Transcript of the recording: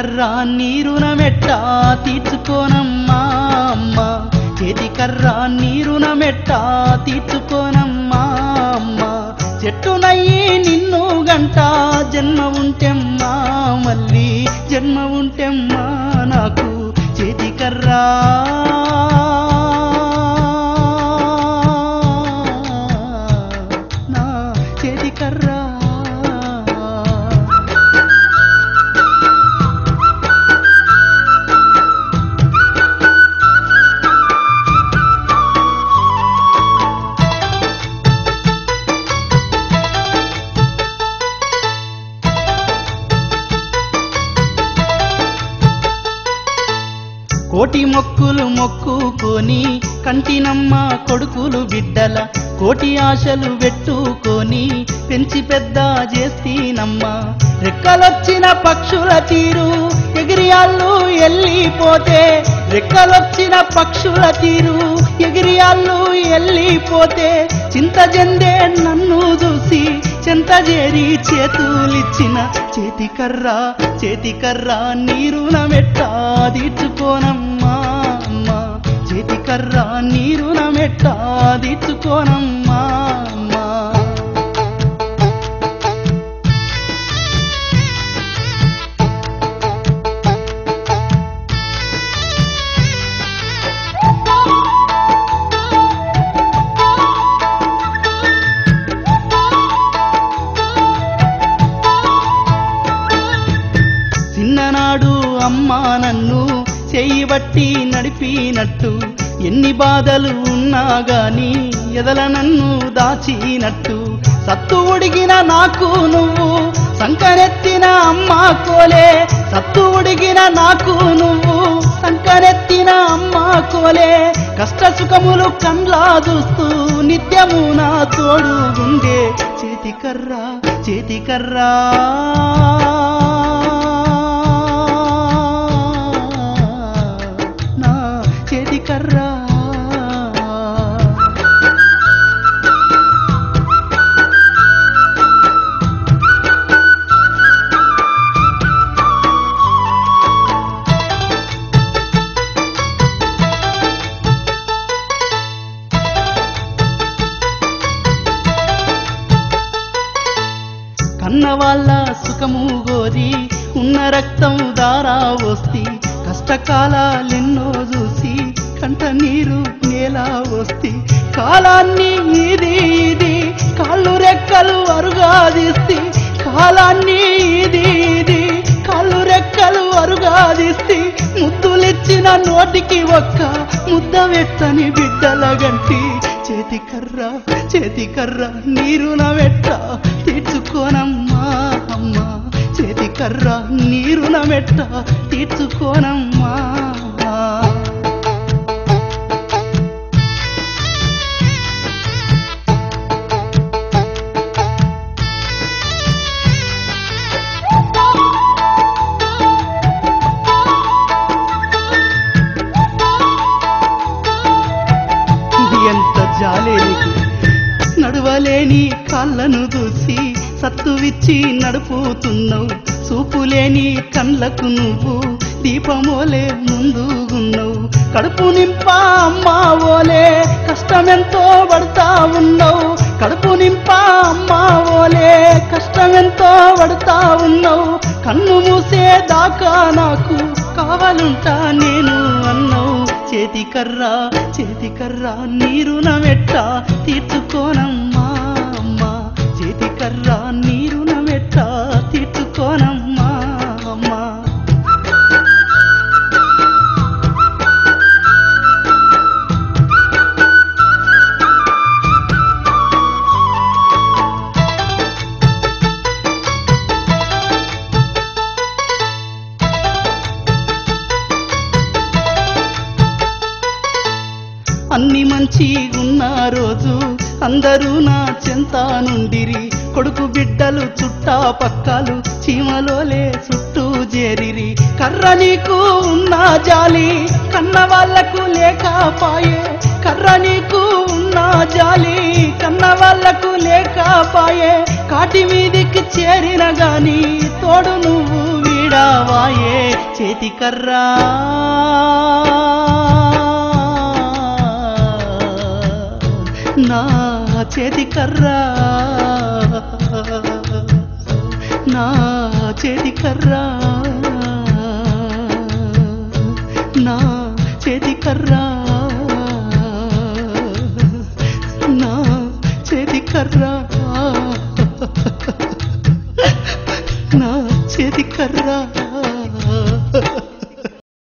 కర్ర నీ రుణమెట్టా తీర్చుకోనమ్మా అమ్మ చేతి కర్ర నీ రుణమెట్టా తీర్చుకోనమ్మా అమ్మ చెట్టునయ్యి నిన్ను గంట జన్మ ఉంటెమ్మా మళ్ళీ జన్మ ఉంటెమ్మా నాకు చేతి కర్ర నా చేతి కర్ర కోటి మొక్కులు మొక్కుకొని కంటినమ్మ కొడుకులు బిడ్డల కోటి ఆశలు పెట్టుకొని పెంచి పెద్ద చేస్తీనమ్మ రెక్కలొచ్చిన పక్షుల తీరు ఎగిరియాళ్ళు ఎల్లిపోతే రెక్కలొచ్చిన పక్షుల తీరు ఎగిరియాళ్ళు ఎల్లిపోతే చింత చెందే నన్ను చూసి చెంత చేరి చేతులిచ్చిన చేతి కర్ర నీ రుణమెట్టా తీర్చుకోనమ్మా అమ్మ చేతి కర్ర నీ రుణమెట్టా తీర్చుకోనమ్మా అమ్మ చిన్ననాడు అమ్మా నన్ను చేయబట్టి నడిపినట్టు ఎన్ని బాధలు ఉన్నా గాని ఎదల నన్ను దాచినట్టు సత్తు ఉడిగిన నాకు నువ్వు సంకనెత్తిన అమ్మా కోలే సత్తు ఉడిగిన నాకు నువ్వు సంకనెత్తిన అమ్మా కోలే కష్ట సుఖములు కండ్లా చూస్తూ నిత్యము నా తోడు ఉండే చేతి కర్ర నా చేతి కర్ర కన్న వాళ్ళ సుఖము గోరి ఉన్న రక్తం దారా వస్తి కష్టకాలెన్నో చూసి కంట నీరు నేల వస్తి కాలాన్ని ఇది కాళ్ళు రెక్కలు అరుగాదిస్తి కాలాన్ని ఇది కాళ్ళు రెక్కలు అరుగాదిస్తి ముద్దులిచ్చిన నోటికి ఒక్క ముద్ద వెట్టని బిడ్డల గంటి చేతి కర్ర నీ రుణమెట్టా తీర్చుకోనమ్మా అమ్మ చేతి కర్ర నీ రుణమెట్టా తీర్చుకోనమ్మా ఎంత జాలే నీకు నడవలేని కాళ్ళను దూసి సత్తువిచ్చి నడుపుతున్నావు చూపులేని కళ్ళకు నువ్వు దీపమోలే ముందుగున్నావు కడుపు నింపా అమ్మా ఓలే కష్టమెంతో పడతా ఉన్నావు కడుపు నింపా అమ్మా ఓలే కష్టమెంతో పడతా ఉన్నావు కన్ను మూసే దాకా నాకు కావాలంటా నేను అన్నావు చేతి కర్ర నీ రుణమెట్టా తీర్చుకోనమ్మా అమ్మ చేతి కర్ర నీ రుణమెట్టా తీర్చుకోనమ్మా అమ్మ అన్ని మంచిగున్న రోజు అందరూ నా చెంత నుండిరి కొడుకు బిడ్డలు చుట్టా పక్కలు చీమలోలే చుట్టూ చేరిరి కర్ర నీకు ఉన్న జాలి కన్న వాళ్లకు లేకపాయే కర్ర నీకు ఉన్న జాలి కన్న వాళ్లకు లేకపాయే కాటి మీదికి చేరిన గాని తోడు నువ్వు వీడ పెట్టావాయే చేతికర్రా నా చేతికర్రా నా చేతికర్రా నా చేతికర్రా నా చేతికర్రా నా చేతికర్రా